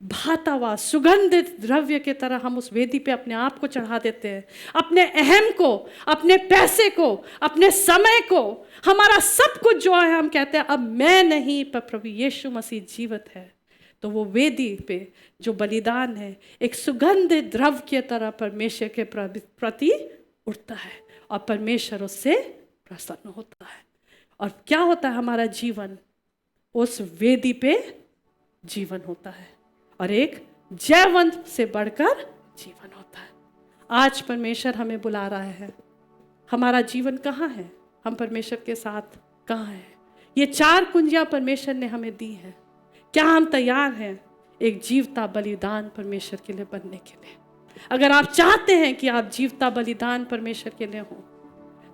भाता हुआ सुगंधित द्रव्य की तरह हम उस वेदी पे अपने आप को चढ़ा देते हैं। अपने अहम को, अपने पैसे को, अपने समय को, हमारा सब कुछ जो है, हम कहते हैं अब मैं नहीं, पर प्रभु यीशु मसीह जीवित है। तो वो वेदी पे जो बलिदान है एक सुगंधित द्रव्य की तरह परमेश्वर के प्रति उठता है और परमेश्वर उससे प्रसन्न होता है। और क्या होता है? हमारा जीवन उस वेदी पे जीवन होता है और एक जयवंत से बढ़कर जीवन होता है। आज परमेश्वर हमें बुला रहा है। हमारा जीवन कहाँ है? हम परमेश्वर के साथ कहाँ हैं? ये 4 कुंजियाँ परमेश्वर ने हमें दी हैं। क्या हम तैयार हैं एक जीवता बलिदान परमेश्वर के लिए बनने के लिए? अगर आप चाहते हैं कि आप जीवता बलिदान परमेश्वर के लिए हो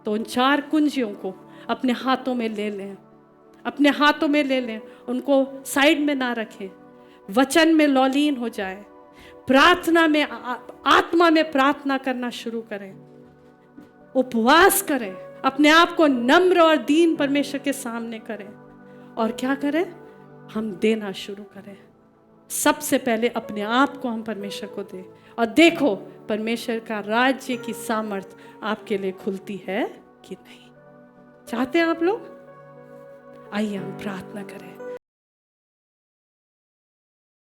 तो उन 4 कुंजियों को अपने हाथों में ले लें, अपने हाथों में ले लें, उनको साइड में ना रखें, वचन में लौलीन हो जाए, प्रार्थना में आत्मा में प्रार्थना करना शुरू करें, उपवास करें, अपने आप को नम्र और दीन परमेश्वर के सामने करें, और क्या करें, हम देना शुरू करें। सबसे पहले अपने आप को हम परमेश्वर को दें, और देखो परमेश्वर का राज्य की सामर्थ आपके लिए खुलती है कि नहीं। चाहते हैं आप लोग? आइए हम प्रार्थना करें।